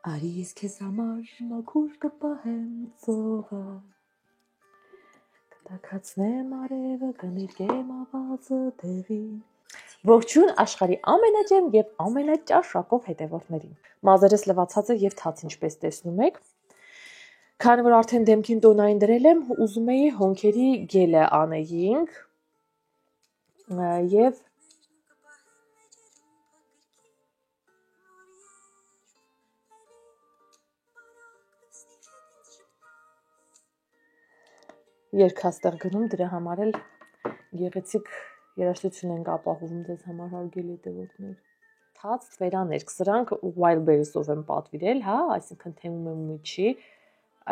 Արի ես քեզ համար մաքուր կպահեմ ծովը, կտաքացնեմ արևը, կներկեմ ավազը դեղին։ Ողջույն աշխարհի ամենաճեմ եւ ամենաճար շակով հետևորդներին։ Մազերս լվացած է եւ թաց, ինչպես տեսնում եք։ Քանի որ արդեն դեմքին տոնային դրել եմ, ուզում էի հոնքերի գելը անեինք եւ երկաստեղ գնում, դրա համար էլ գեղեցիկ երաժշտություն ենք ապահովում ձեզ համար հարգելի հետևորդներ։ Թաց թվերաներկ, սրանք Wildberries-ով եմ պատվիրել, հա, այսինքն թեմում եմ միջի,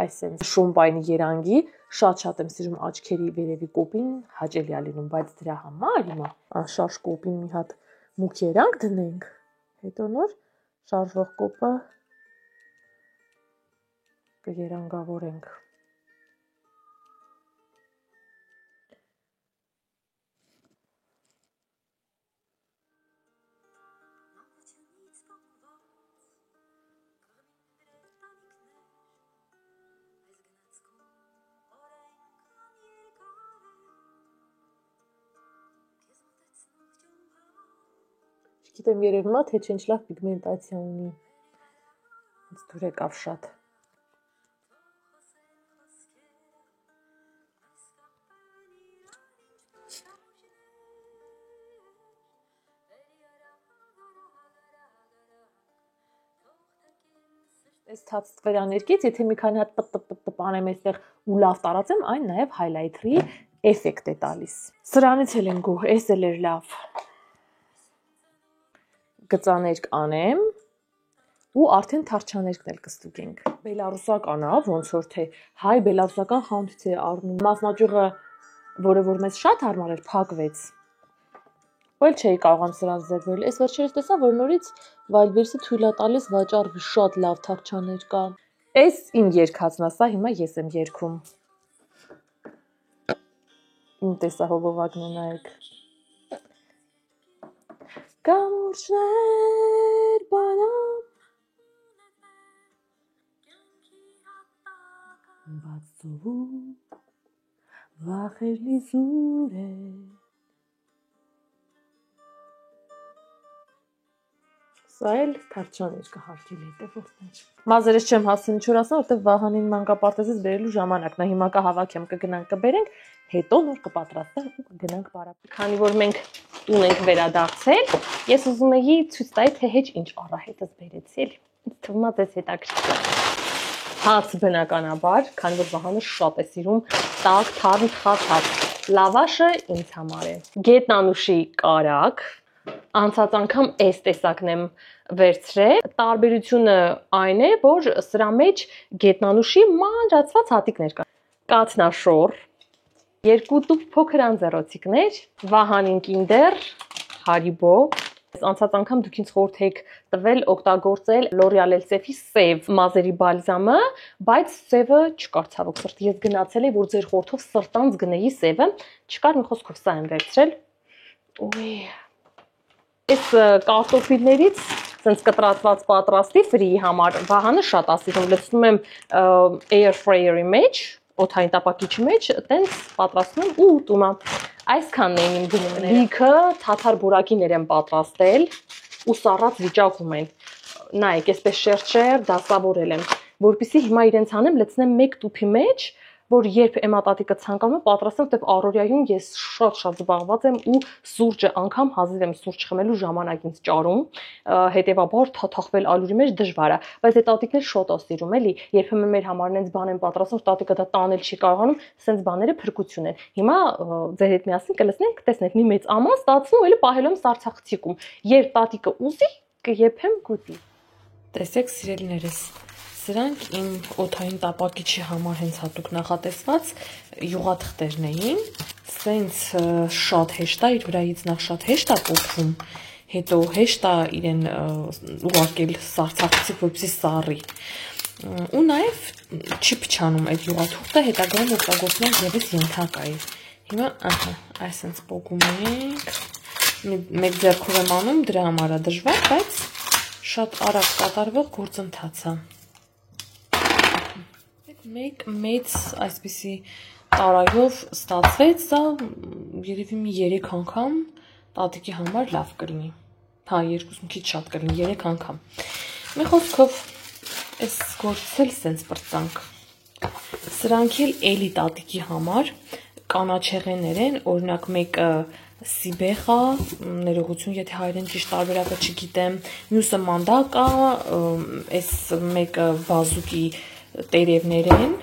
այսինքն շոմպայնի երանգի, շատ եմ սիրում աչքերի վերևի կոպին, հաճելի է լինում, բայց դրա համար հիմա անշարժ կոպին մի հատ մուգ երանգ դնենք, հետո նոր շարժվող կոպը կերանգավորենք։ Գիտեմ երևում է, թե ինչ լավ պիգմենտացիա ունի, դուր եկավ շատ։ Այս թաց թվերաներկից, եթե մի քանի հատ պտ անեմ այստեղ ու լավ տարածեմ, այն նաև highlighter-ի էֆեկտ է տալիս։ Սրանից էլ են գոհ, այս էլ էր լավ։ Գծաներկ անեմ ու արդեն թարչաներկն էլ կստուգենք։ Բելարուսական է, ոնց որ թե հայ բելարուսական խանութից է առնում։ Մասնաճյուղը, որը որ մեզ շատ հարմար էր, փակվեց։ Ոյլ չէի կարողանում սրանց ձեռվել։ Այս վերջերս տեսա, որ նորից Wildberries-ը թույլ է տալիս վաճառվի շատ լավ թարչաներկա։ Այս իմ երգածն է, սա հիմա ես եմ երգում։ Իմ տեսահոլովակն է, նայեք։ Կամուրջներ բանամ բաց ծովում վախերն իզուր է Սա էլ թարչաներկը հարգելի հետևորդներ։ Մազերս չեմ հասցնի չոր ասեմ, որտեղ Վահանին մանկապարտեզից բերելու ժամանակն է։ Հիմա կհավաքեմ, կգնանք կբերենք, հետո նոր կպատրաստենք ու կգնանք պարապ։ Քանի որ մենք տուն ենք վերադարձել, ես ուզում էի ցույց տալ, թե հեչ ինչ առահետս բերեցի էլի։ Ինձ թվում է ձեզ հետաքրքիր է։ Հաց բնականաբար, քանի որ Վահանը շատ է սիրում տաք, թարմ թխած։ Լավաշը ինձ համար է։ Գետնանուշի կարակ, անցած անգամ այս տեսակն եմ վերցրել։ Տարբերությունը այն է, որ սրա մեջ գետնանուշի մանրացված հատիկներ կան։ Կաթնաշոր, 2 տուփ փոքր անձեռոցիկներ, Վահանին Kinder, Haribo։ Անցած անգամ դուք ինձ խորհուրդ եք տվել օգտագործել L'Oreal Elseve-ի սև մազերի բալզամը, բայց սևը չկար ցավոք սրտի։ Ես գնացել եմ, որ ձեր խորհրդով սրտանց գնեի սևը, չկար, մի խոսքով սա եմ վերցրել։ Ոյ։ Այս կարտոֆիլներից ցենց կտրատված պատրաստի ֆրիի համար Վահանը շատ է սիրում, լցնում եմ air fryer-ի մեջ, օդային տապակիչի մեջ, տենց պատրաստում եմ ու ուտում եմ։ Այսքանն էին իմ գնումները։ Լիքը թաթար բորակիներ եմ պատրաստել ու սառած վիճակում են։ Նայեք, այսպես շերտ դասավորել եմ, որպեսզի հիմա իրենց անեմ լցնեմ 1 տուփի մեջ, որ երբ էմատատիկը ցանկանում է պատրաստեմ, որտեղ առօրյայում ես շատ զբաղված եմ ու սուրճը անգամ հազիվ եմ սուրճ խմելու ժամանակ ինձ ճարում, հետևաբար թաթախվել ալյուրի մեջ դժվար է, բայց այդ տատիկներ շատ ասիրում էլի, երբեմն մեր համար նենց բան են պատրաստում, որ տատիկը դա տանել չի կարողանում, սենց բաները փրկություն են։ Հիմա ձեր հետ միասին կլսնենք, տեսնենք մի մեծ աման ստացվում, էլի պահելու եմ սարցախցիկում։ Երբ տատիկը ուզի, կեփեմ գուտի։ Տեսեք, սիրելիներս, սրանք իմ օդային տապակիչի համար հենց հատուկ նախատեսված յուղաթղթերն էին, սենց շատ հեշտ է, իր վրայից նախ շատ հեշտ է կոփվում, հետո հեշտ է իրեն ուղարկել սարցախցիկ, որպեսզի սառի, ու նաև չի փչանում այդ յուղաթղթը, հետագայում օգտագործում եւս ենթակա է։ Հիմա այսպես պոկում ենք, մեկ ձեռքով եմ անում, դրա համար է դժվար, բայց Շատ արագ կատարվող գործընթաց է։ Մեկ մեծ այսպիսի տարայով ստացվեց, սա երևի մի 3 անգամ տատիկի համար լավ կլինի։ Հա, 2 քիչ շատ կլինի, 3 անգամ։ Մի խոսքով այս գործել սենց պրծանք։ Սրանք էլի տատիկի համար կանաչեղեններ են, օրինակ մեկը սիբեխա, ներողություն, եթե հայերեն ճիշտ տարբերակը չգիտեմ, մյուսը մանդակա, այս մեկը բազուկի տերևներ են,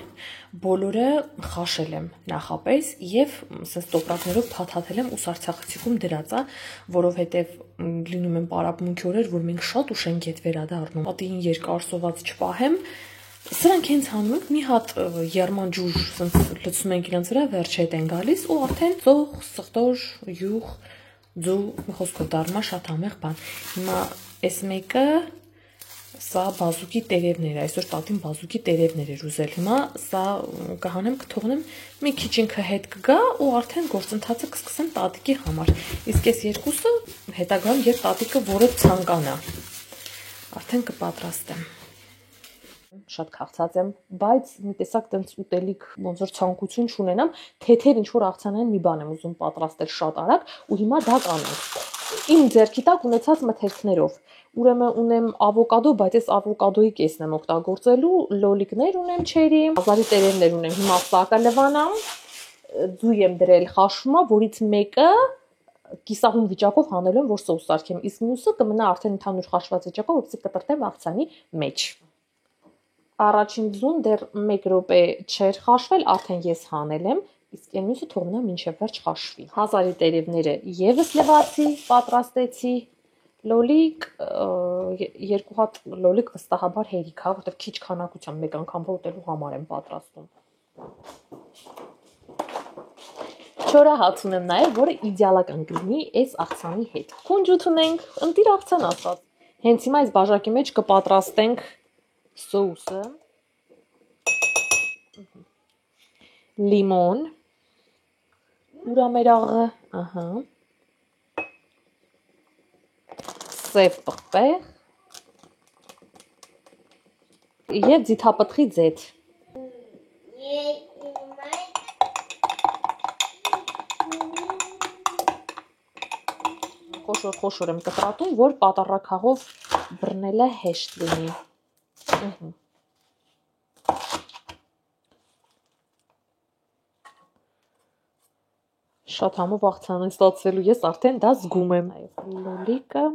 բոլորը խաշել եմ նախապես եւ սենց տոպրակներով փաթաթել եմ ու սարցախցիկում դրած է, որովհետեւ լինում են պարապմունքի օրեր, որ մենք շատ ուշ ենք հետ վերադառնում։ Պատին երկար սոված չպահեմ, սրանք հենց հանում ենք, մի հատ երման ջուր սենց լցնում ենք իրենց վրա, վերջ հետ են գալիս ու արդեն ծող, սխտոր, յուղ, ձու, մի խոսքով դառնա շատ համեղ բան։ Հիմա այս մեկը սա բազուկի տերևներ է, այսօր տատին բազուկի տերևներ էր ուզել, հիմա սա կհանեմ, կթողնեմ, մի քիչ ինքը հետ կգա ու արդեն գործընթացը կսկսեմ տատիկի համար, իսկ այս երկուսը հետագայում երբ տատիկը որը ցանկանա, արդեն կպատրաստեմ։ Շատ քաղցած եմ, բայց մի տեսակ տենց ուտելիք ոնց որ ցանկություն չունենամ, թեթև ինչ-որ աղցանային մի բան եմ ուզում պատրաստել շատ արագ ու հիմա դա կանենք։ Իմ ձեռքի տակ ունեցած մթերքներով։ Ուրեմն ունեմ ավոկադո, բայց այս ավոկադոյի կեսն եմ օգտագործելու, լոլիկներ ունեմ չերի, ազարի տերևներ ունեմ, հիմա սա կլվանամ, ձու եմ դրել խաշումա, որից մեկը կիսահուն վիճակով հանելու եմ, որ սոուս սարքեմ, իսկ մյուսը կմնա արդեն ընդհանուր խաշված վիճակով, որպեսզի կտրտեմ աղցանի մեջ։ Առաջին ձուն դեռ 1 րոպե չէր խաշվել, արդեն ես հանել եմ, իսկ այն մյուսը թողնա մինչև վերջ խաշվի։ Հազարի տերևները եւս լվացի, պատրաստեցի, լոլիկ, 2 հատ լոլիկ վստահաբար հերիք է, որտեղ քիչ քանակությամբ մեկ անգամ ուտելու համար եմ պատրաստում։ Չորահաց ունեմ նաև, որը իդեալական կլինի այս աղցանի հետ։ Կունջութ ունենք, ընտիր աղցան ասած։ Հենց հիմա այս բաժակի մեջ կպատրաստենք սոուսը, լիմոն, ուրամերաղը, ահա, սև պղպեղ և ձիթապտղի ձեթ։ Խոշոր եմ կտրատում, որ պատառաքաղով բռնելը հեշտ լինի։ Շատ համով աղցան է ստացվելու, ես արդեն դա զգում եմ։ Լոլիկը։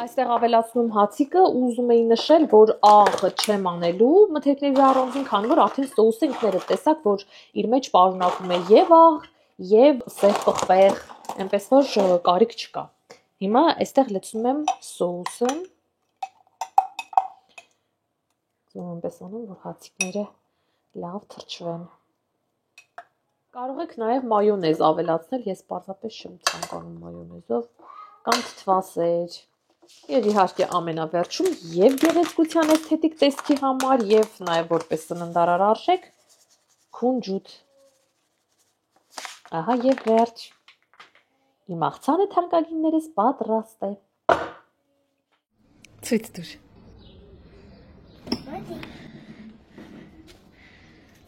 Այստեղ ավելացնում հացիկը, ուզում էի նշել, որ աղը չեմ անելու մթերքների առանձին, քանի որ արդեն սոուսը ինքներդ տեսակ, որ իր մեջ պարունակում է եւ աղ, եւ սև պղպեղ, այնպես որ կարիք չկա։ Հիմա այստեղ լցնում եմ սոուսը։ Այնպես անում, որ հացիկները լավ թրջվեն։ Կարող եք նաեւ մայոնեզ ավելացնել, ես պարզապես չեմ ցանկանում մայոնեզով, կամ թթվասեր։ Եվ իհարկե ամենավերջում եւ գեղեցկության էսթետիկ տեսքի համար եւ նաեւ որպես սննդարար արժեք քունջութ։ Ահա եւ վերջ։ Իմ աղցանը թանկագիններս պատրաստ է։ Ցույց տուր։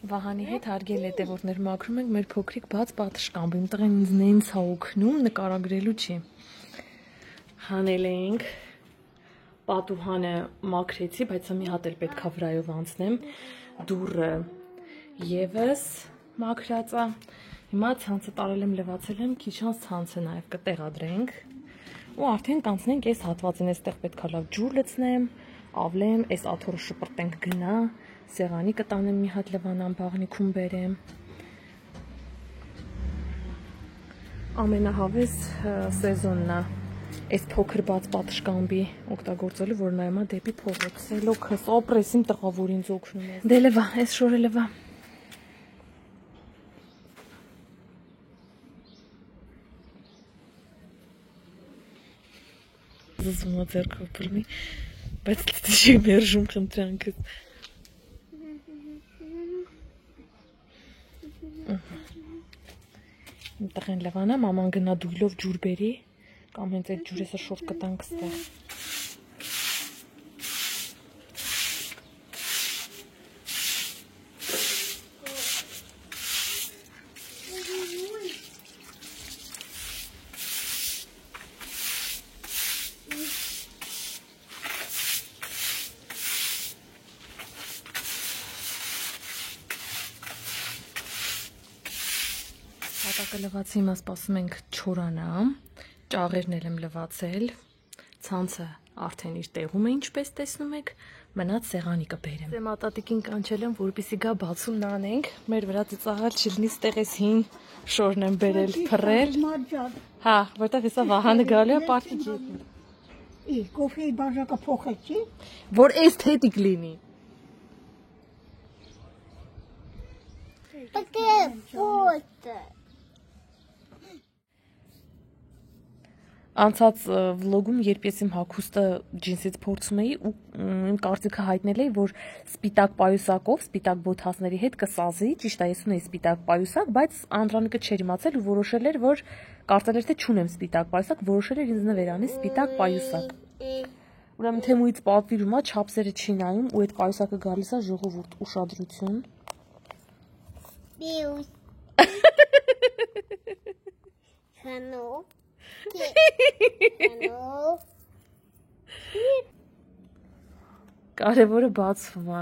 Վահանի հետ հարգել հետևորդներ մաքրում ենք մեր փոքրիկ բաց պատշգամբ։ Իմ տղեն ինձ նենց է օգնում, նկարագրելու չի։ Հանել ենք, պատուհանը մաքրեցի, բայց մի հատ էլ պետքա վրայով անցնեմ, դուռը եւս մաքրած է, հիմա ցանցը տարել եմ, լվացել եմ, քիչ անց ցանցը նաեւ կտեղադրենք ու արդեն կանցնենք այս հատվածին, այստեղ պետքա լավ ջուր լցնեմ, ավլեմ, այս աթոռը շպրտենք գնա, սեղանի կտանեմ մի հատ լվանամ, բաղնիքում բերեմ։ Ամենահավես սեզոնն է այս փոքր բաց պատշգամբի օգտագործելու, որ նայումա դեպի փողոց։ Սելոքս, ապրես իմ տղա, որ ինձ օգնում է։ Դե լվա, այս շորը լվա։ Վազը զումա ձեռքով բռնի, բայց չի մերժում խնդրանքս։ Տղեն Լևանա, մաման գնա դույլով ջուր բերի, կամ հենց այդ ջուրեսը շորտ կտանք ստեղ։ Հատակը լվացի, հիմա սպասում ենք չորանա, ճաղերն էլ եմ լվացել, ցանցը արդեն իր տեղում է, ինչպես տեսնում եք, մնաց սեղանի կբերեմ։ Մատատիկին կանչել եմ, որպեսզի գա բացումն անենք, մեր վրա ծիծաղալ չլինի, ստեղ էս հին շորն եմ բերել, փռել։ Հա, որտեղ հեսա Վահանը գալու է պարտիքի։ Կոֆեի բաժակը փոխեցի, որ էսթետիկ լինի։ Անցած վլոգում, երբ ես իմ հագուստը ջինսից փորձում էի ու իմ կարծիքը հայտնել էի, որ սպիտակ պայուսակով, սպիտակ բոթասների հետ կսազի, ճիշտ է, ես ունեի սպիտակ պայուսակ, բայց Անդրանիկը չէր իմացել ու որոշել էր, որ կարծել էր, թե չունեմ սպիտակ պայուսակ, որոշել էր ինձ նվեր անի սպիտակ պայուսակ։ Ուրեմն թեմուից պատվիրում է, չափսերը չի նայում ու այդ պայուսակը գալիս է ժողովուրդ ուշադրություն։ Կարևորը բացվում է։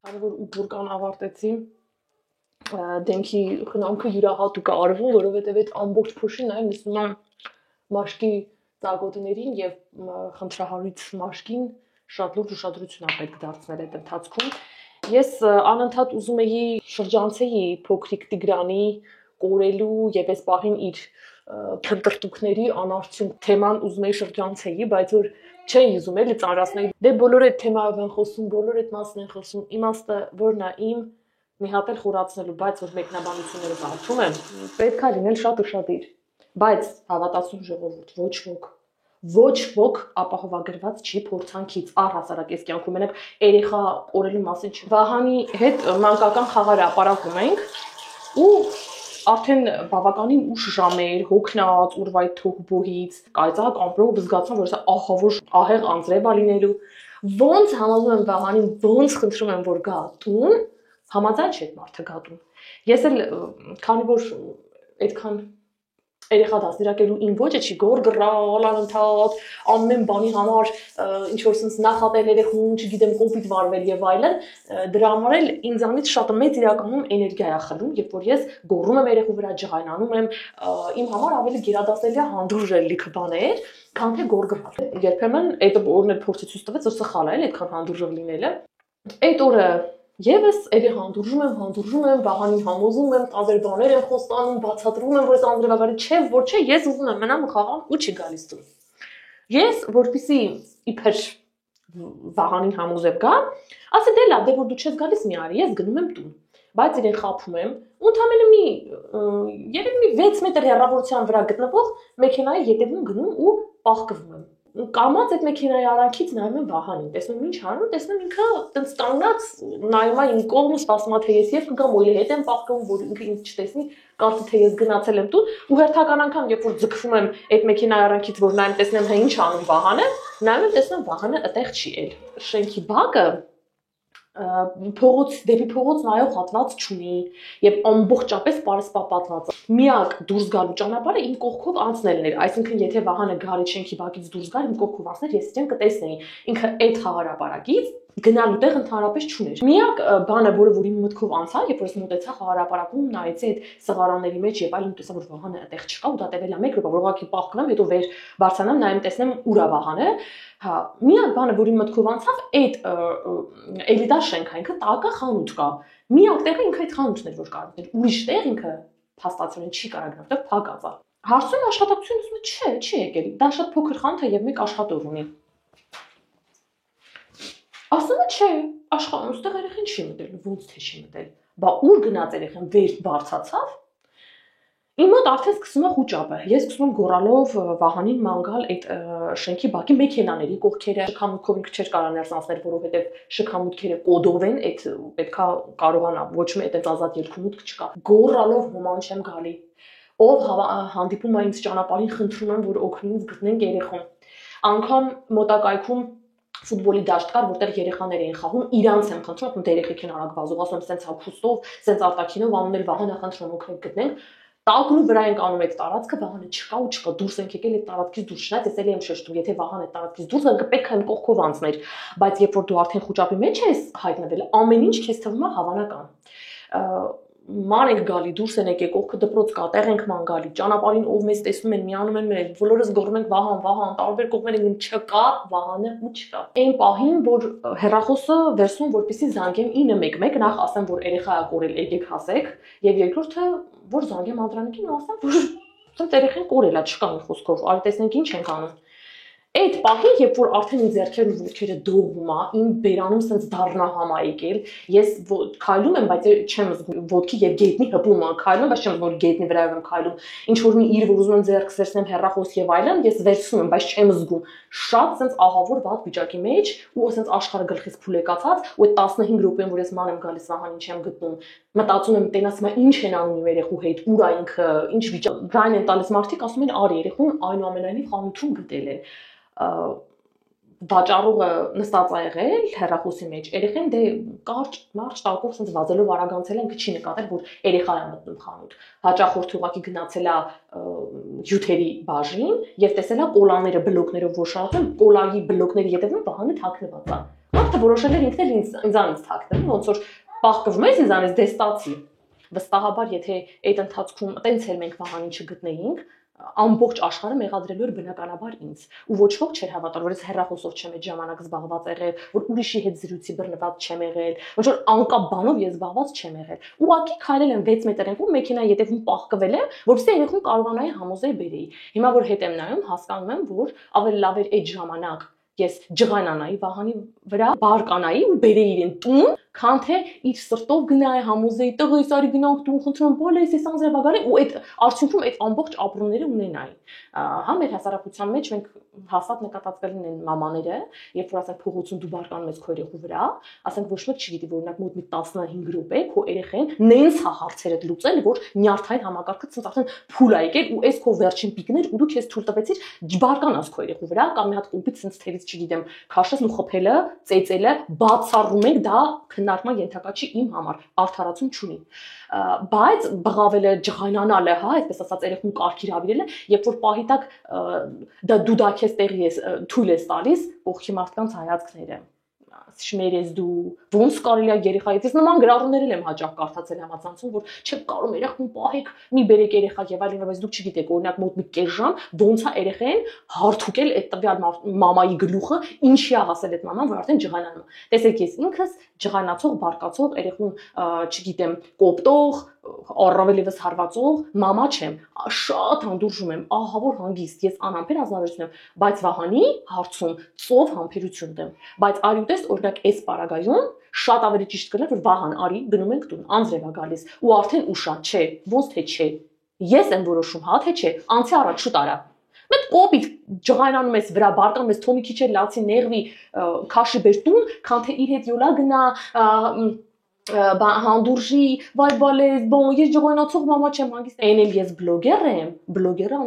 Կարևոր ուտորկան ավարտեցի, դեմքի խնամքը յուրահատուկ է արվում, որովհետև այդ ամբողջ փոշին այն նստում է մաշկի ծագոտներին և խնդրահարույց մաշկին շատ լուրջ ուշադրություն է պետք դարձնել այդ ընթացքում։ Ես անընդհատ ուզում էի շրջանցեի փոքրիկ Տիգրանի կորելու և այս պահին իր փնտրտուքների անարդյունք թեման ուզում էի շրջանցեի, բայց որ չէի ուզում էլի ծանրացնել։ Դե բոլորը այդ թեմայով են խոսում, բոլորը այդ մասն են խոսում, իմաստը որն է իմ մի հատ էլ խորացնելու, բայց որ մեկնաբանությունները կարդում եմ, պետք է լինել շատ ուշադիր։ Բայց հավատացում ժողովուրդ, ոչ ոք ապահովագրված չի փորձանքից, առհասարակ այս կյանքում մենակ երեխա կորելու մասին չի։ Վահանի հետ մանկական խաղար ապարակում ենք ու արդեն բավականին ուշ ժամեր, հոգնած, ուրվայ թոհբոհից, կայծակ ամպրոպ զգացում, որ սա ահավոր ահեղ անձրև է լինելու։ Ոնց համոզում եմ Վահանին, ոնց խնդրում եմ, որ գա տուն, համաձայն չէ այդ մարդը գա տուն։ Ես էլ քանի որ այդքան երեխա դաստիարակելու իմ ոճը չի գորգռալ անընդհատ, ամեն բանի համար ինչ որ sense նախատել երեխուն, չգիտեմ, կոպիտ վարվել եւ այլն, դրա համար էլ ինձանից շատ մեծ իրականում էներգիա է խլում, երբ որ ես գոռում եմ երեխու վրա, ջղայնանում եմ, իմ համար ավելի գերադասելի է հանդուրժել լիքը բաներ, քան թե գորգռալ։ Երբեմն այդ օրն էլ փորձի ցույց տվեց, որ սխալ է, այդքան հանդուրժող լինելը։ Այդ օրը Եվս էլի հանդուրժում եմ, Վահանին համոզում եմ, տարբեր բաներ եմ խոստանում, բացատրում եմ, որ այս անձրևակալի չէ, որ չէ, ես ուզում եմ մնամ ու խաղամ ու չի գալիս տուն։ Ես, որպեսզի իբր Վահանին համոզեմ գա, ասի դե լավ, դե որ դու չես գալիս մի արի, ես գնում եմ տուն։ Բայց իրեն խաբում եմ, ու ընդամենը երևի մի 6 մետր հեռավորության վրա գտնվող մեքենայի ետևում գնում ու պահկվում եմ։ Կամած այդ մեքենայի արանքից նայում եմ Վահանին, տեսնում ինչ անում, տեսնում ինքը տենց կանգնած նայում է իմ կողմը, սպասում է թե ես եւ կգամ, ու հետ եմ պահկվում, որ ինքը ինձ չտեսնի, կարծի թե ես գնացել եմ տուն, ու հերթական անգամ երբ որ ձգվում եմ այդ մեքենայի արանքից, որ նայեմ, տեսնեմ հա ինչ անում Վահանը, նայում եմ, տեսնում Վահանը այդտեղ չի էլ։ Շենքի բակը դեպի փողոց նայող հատված չունի եւ ամբողջապես պարսպապատված է։ Միակ դուրս գալու ճանապարհը իմ կողքով անցնելն էր, այսինքն եթե Վահանը գարի շենքի բակից դուրս գար, իմ կողքով անցներ, ես իրեն կտեսնեի։ Ինքը այդ խաղարապարակից գնալու տեղ ընդհանրապես չուներ։ Միակ բանը, որը որ իմ մտքով անցա, երբ որ ես մոտեցա խաղարապարակում, նայեցի այդ սղարանների մեջ եւ այլն, տեսա որ Վահանը այդտեղ չկա ու դա տևել է 1 րոպե, որ ուղղակի պահկնեմ, հետո վեր բարձրանամ, նայեմ, տեսնեմ ուր է Վահանը։ Հա, միակ բանը, որ իմ մտքով անցավ, այդ էլիտար շենքը, ինքը տակը խանութ կա։ Միակ տեղը ինքը այդ խանութն էր, որ կարող էր։ Ուրիշ տեղ ինքը փաստացիորեն չի կարող գնալ, որտեղ փակած է։ Հարցում աշխատակցությունը ասում է, չի եկել։ Դա շատ փոքր խանութ է եւ մեկ աշխատող ունի։ Ասում է, չէ, այստեղ երեխին չի մտել, ոնց թե չի մտել։ բա ուր գնաց երեխան վեր բարձացավ։ Իմ մոտ արդեն սկսում է խուճապը։ Ես սկսում եմ գոռալով Վահանին ման գալ այդ շենքի բակի մեքենաների կողքերը, շքամուտքով ինքը չէր կարող ներս անցնել, որովհետև շքամուտքերը կոդով են, այդ պետքա կարողանա, ոչ մի այդպես ազատ ելքումուտք չկա։ Գոռալով ոման չեմ գալի։ Ով հանդիպում է ինձ ճանապարհին, խնդրում եմ, որ օգնի ինձ գտնենք երեխուն։ Անգամ մոտակայքում ֆուտբոլի դաշտ կար, որտեղ երեխաներ էին խաղում, իրանց եմ խնդրում, ապա երեխեք են արագ վազող, ասում եմ, սենց հապուստով, սենց արտաքինով անունել Վահանը խնդրում օգնեք գտնենք։ Տակնու վրա ենք անում այդ տարածքը, Վահանը չկա ու չկա, դուրս ենք եկել այդ տարածքից դուրս, չնայած ես էլի եմ շեշտում, եթե Վահանը այդ տարածքից դուրս գա, պետք է այն կողքով անցներ, բայց երբ որ դու արդեն խուճապի մեջ ես հայտնվել, ամեն ինչ քեզ թվում է հավանական։ Ման ենք գալի, դուրս են եկել, կողքը դպրոց կա, տեղ ենք ման գալի, ճանապարհին ով մեզ տեսնում են, միանում են մեր, բոլորս գոռում ենք Վահան, տարբեր կողմեր են չկա, Վահանը ու չկա։ Այն պահին, որ հեռախոսը վերցնում, որպեսզի զանգեմ 911, նախ ասեմ, որ երեխա է կորել, եկեք հասեք, եւ երկրորդը, որ զանգեմ Անդրանիկին ու ասեմ, որ ցած երեխան կորել է, չկա մի խոսքով, արի տեսնենք ինչ ենք անում։ Այդ պահին, երբ որ արդեն իմ ձեռքերն ու ոտքերը դողում է, իմ բերանում սենց դառնահամ է եկել, ես քայլում եմ, բայց չեմ զգում ոտքի եւ գետնի հպումը, քայլում եմ, բայց չեմ զգում որ գետնի վրայով եմ քայլում։ Ինչ որ մի իր որ ուզում եմ ձեռքս վերցնեմ հեռախոս եւ այլն, ես վերցնում եմ, բայց չեմ զգում։ Շատ սենց ահավոր վատ վիճակի մեջ ու սենց աշխարհը գլխից փուլեկացած, ու այդ 15 րոպեն, որ ես ման եմ գալիս Վահանին չեմ գտնում, մտածում եմ տենասը ինչ են անում իմ երեխու հետ, ուր է ինքը, ինչ վիճակ։ Ձայն են տալիս մարդիկ, ասում են արի երեխուն այնուամենայնիվ խանութում գտել են։ Վաճառողը նստած է եղել հեռախոսի մեջ, երեխան դե կարճ մարդ տակով սենց վազելով արագանցել են, չի նկատել, որ երեխա է մտնում խանութ։ Հաճախորդը ուղղակի գնացել է հյութերի բաժին եւ տեսել է կոլաները բլոկներով որ շարժում, կոլայի բլոկների ետևում Վահանը թաքնված է։ Մարդը որոշել էր ինքն էլ ինձանից թաքնել, ոնց որ պահկվում ես ինձանից դե ստացի։ Վստահաբար, եթե այդ ընթացքում տենց էլ մենք Վահանին չգտնեինք, ամբողջ աշխարհը մեղադրելու էր բնականաբար ինձ ու ոչ ոք չէր հավատալ որ ես հեռախոսով չեմ այդ ժամանակ զբաղված եղել որ ուրիշի հետ զրույցի բռնված չեմ եղել ոչ որ անկապ բանով ես զբաղված չեմ եղել ուղղակի քայլել եմ 6 մետր ենքում մեքենայի ետևում պահկվել եմ որովհետեւ երեխուն կարողանայի համոզել բերեի հիմա որ հետ եմ նայում հասկանում եմ որ ավելի լավ էր այդ ժամանակ ես ջղանանայի Վահանի վրա բարկանայի ու բերեի իրեն տուն քան թե իր սրտով գնայի համոզեի տղես արի գնանք տուն խնդրում բոլես ես անձրևագարի ու այդ արդյունքում այդ ամբողջ ապրումները ունենայի հա մեր հասարակության մեջ մենք հաստատ նկատածվել են մամաները երբ որ ասենք փողոցում դու բարկանում ես քո երեխու վրա ասենք ոչ մեկ չգիտի որ օրինակ մոտ մի 15 րոպե քո երեխեն նենց է հարցերը լուծել որ նյարդային համակարգը ցած արդեն փուլ է եկել ու այս քո վերջին պիկներ ու դու քեզ թույլ տվեցիր բարկանաս քո երեխու վրա կամ մի հատ կոպիտ ցած թերից չգիտեմ քաշես ու խփելը ծեծելը բացառում ենք դա քննարկման ենթակա չի իմ համար արդարացում չունի բայց բղավելը ջղայնանալը հա այսպես ասած երեխուն կարգիր հավիրելը երբ որ պահի տակ դա դու դա քեզ տեղի ես թույլ ես տալիս կողքի մարդկանց հայացքները շմերես դու ոնց կարելի է երեխայից ես նման գրառումներ եմ հաճախ կարդացել համացանցում որ չեք կարող երեխուն պահեք մի բերեք երեխա եւ այլն բայց դուք չգիտեք օրինակ մոտ մի կես ժամ ոնց է երեխեն հարթուկել այդ տվյալ մամայի գլուխը ինչի է հասել այդ մաման որ արդեն ջղանանում է տեսեք ես ինքս ջղանացող բարկացող երեխուն չգիտեմ կոպտող առավել եւս հարվածող մամա չեմ շատ հանդուրժում եմ ահավոր հանգիստ ես անհամբեր ազնվեցնում եմ բայց Վահանի հարցում ծով համբերություն դեմ բայց արի ուտես օրինակ այս պարագայում շատ ավելի ճիշտ կլիներ որ Վահան արի գնում ենք տուն անձրև է գալիս ու արդեն ուշա չէ ոնց թե չէ ես եմ որոշում հա թե չէ անցի առաջ շուտ արա Մեծ կոպիտ ջղայնանում ես վրա բարտանում ես թոմի քիչ է լացի նեղվի քաշի բեր տուն քան թե իր հետ յոլա գնա հանդուրժի վայ բալես բոն ես ջղայնացող մամա չեմ հանգիստ այն էլ ես բլոգեր եմ բլոգերը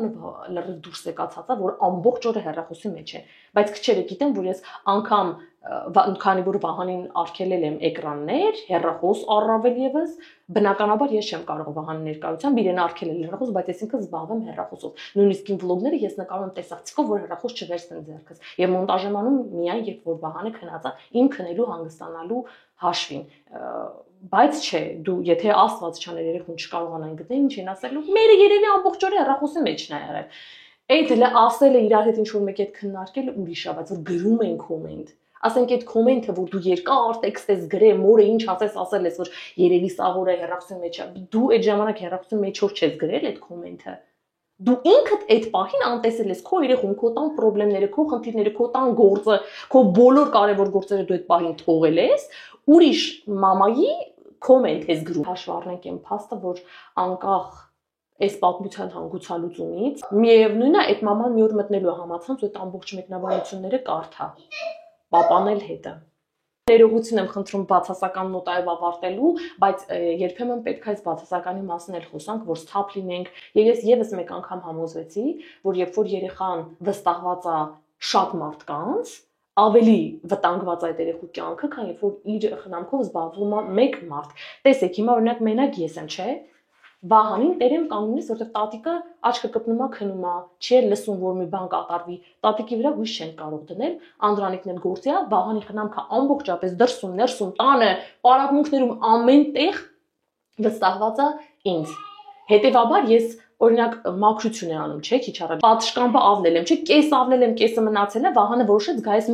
լրիվ դուրս եկածածա որ ամբողջ օրը հեռախոսի մեջ է բայց քչերը գիտեն որ ես անգամ քանի որ Վահանին արգելել եմ էկրաններ հեռախոս առավել եւս բնականաբար ես չեմ կարող Վահանի ներկայությամբ իրեն արգելել հեռախոս բայց ես ինքս զբաղվում հեռախոսով նույնիսկ իմ վլոգները ես նկարում եմ տեսակցիկով որ հեռախոս չվերցնեմ ձեռքս եւ մոնտաժ եմ անում միայն երբ որ Վահանը քնած է իմ քնելու հանգստանալու հաշվին բայց չէ դու եթե աստված չաներ երեխուն չկարողանան գտնել ինչ են ասելու մերը երևի ամբողջ օրը հեռախոսի մեջն է եղել այդ էլ ասելը իրար հետ ինչ որ մեկ այդ քննարկելը ուրիշ է բայց որ գրում են կոմենտ ասենք այդ կոմենտը որ դու երկար տեքստ ես գրել մորը ինչ ասել ես որ երևի սաղորը հեռախոսի մեջ է դու այդ ժամանակ հեռախոսի մեջ որ չես գրել այդ կոմենտը դու ինքդ այդ պահին անտեսել ես քո երեխուն քո տան խնդիրները քո խնդիրները քո տան գործը քո բոլոր կարևոր գործերը դու այդ պահին թողել ես ուրիշ մամայի կոմենտ ես գրում։ Հաշվառնենք այն փաստը, որ անկախ այս պատմության հանգուցալուծումից միևնույնն է, այդ մաման մի օր մտնելու է համացանց ու այդ ամբողջ մեկնաբանությունները կարդա։ Պապան էլ հետը։ Ներողություն եմ խնդրում բացասական նոտայով ավարտելու, բայց երբեմն պետք է այս բացասականի մասին էլ խոսանք, որ սթափ լինենք։ Ես եւս մեկ անգամ համոզվեցի, որ երբ որ երեխան վստահված է շատ մարդկանց, ավելի վտանգված է այդ երեխու կյանքը, քան երբ որ իր խնամքով զբաղվում է մեկ մարդ։ Տեսեք, հիմա օրինակ մենակ ես եմ, չէ՞։ Վահանին տերեմ կանգնում ես, որտեղ տատիկը աչքը կպնում է, քնում է, չի լսում, որ մի բան կատարվի։ Տատիկի վրա հույս չեն կարող դնել, Անդրանիկն էլ գործի է, Վահանի խնամքը ամբողջապես դրսում, ներսում, տանը, պարապմունքներում ամեն տեղ վստահված է ինձ։ Հետևաբար ես օրինակ մաքրություն եմ անում, չէ՞, քիչ առաջ։ Պատշկամբը ավլել եմ, չէ՞, կես ավլել եմ, կեսը մնացել է, Վահանը որոշեց գայս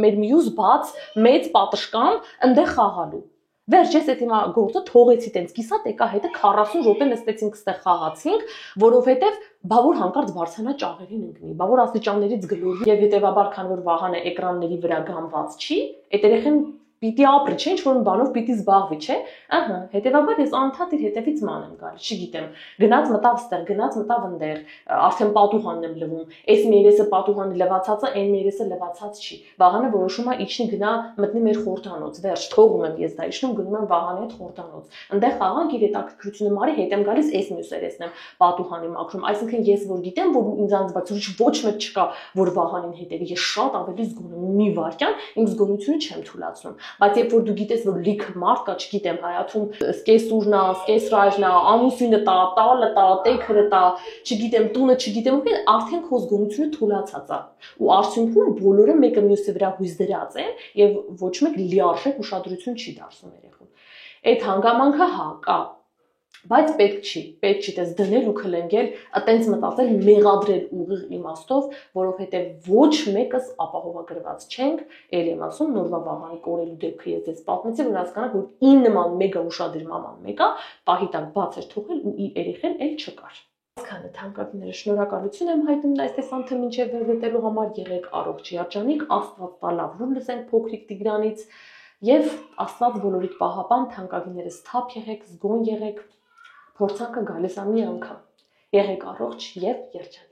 մեր մյուս բաց մեծ պատշկամբ ընդեղ խաղալու։ Վերջ ես այդ հիմա գործը թողեցի տենց կիսատ եկա հետը 40 րոպե նստեցինք ստեղ խաղացինք, որովհետև բա որ հանկարծ բարձրանա ճաղերին ընկնի, բա որ աստիճաններից գլորվի եւ հետեւաբար քան որ Վահանը էկրանների վրա գամված չի, այդ երեխեն պիտի ապրի, չէ՞, ինչ-որ բանով պիտի զբաղվի, չէ՞։ Ահա, հետեւաբար ես անընդհատ իր հետևից ման եմ գալիս, չգիտեմ, գնաց մտավ ստեղ, գնաց մտավ ընդեղ, արդեն պատուհանն եմ լվում, այս մի երեսը պատուհանը լվացած է, այն մի երեսը լվացած չի։ Վահանը որոշում է իջնի գնա մտնի մեր խորհրդանոց, վերջ, թողում եմ ես դա իջնում, գնում եմ Վահանի հետ խորհրդանոց։ Այնտեղ խաղանք իր հետաքրքրությունը մարի, հետ եմ գալիս այս մյուս երեսն եմ պատուհանի մաքրում, այսինքն ես որ գիտեմ, որ ինձանից բաց ուրիշ ոչ մեկ չկա, որ Վահանին հետևի, ես շատ ավելի զգոնում եմ մի վարքյան, իմ զգոնությունը չեմ թույլատրում։ Բայց երբ որ դու գիտես, որ լիքը մարդ կա, չգիտեմ, հայաթում սկեսուրն է, սկեսրայրն է, ամուսինը տա, տալը տա, տեքրը տա, չգիտեմ, տունը չգիտեմ, ու արդեն քո զգոնությունը թուլացած է։ Ու արդյունքում բոլորը մեկը մյուսի վրա հույս դրած են եւ ոչ մեկ լիարժեք ուշադրություն չի դարձնում երեխուն։ Այդ հանգամանքը հա կա, բայց պետք չի դες դնել ու քլենգել, այտենց մտածել, մեղադրել ուղիղ իմաստով, որովհետեւ ոչ մեկս ապահովագրված չենք, ելի եմ ասում, նորվա Վահանի կորելու դեպքը ես դες պատմեցի, որ հասկանաք, որ 9-ման մեգա ուշադիր մաման մեկա, պահի տակ բաց էր թողել ու իր երեխեն էլ չկար։ Այսքանը թանկագինները, շնորհակալություն եմ հայտնում այս տեսանթը մինչև վերջելու համար, եղեք առողջ, երջանիկ, Աստված տա լավ լուր լսենք փոքրիկ Տիգրանից եւ Աստված բոլորիդ պահապան, թանկագիններս թափ եղեք, զգոն եղեք, փորձանքը գալիս է մի անգամ։ Եղեք առողջ եւ երջանիկ։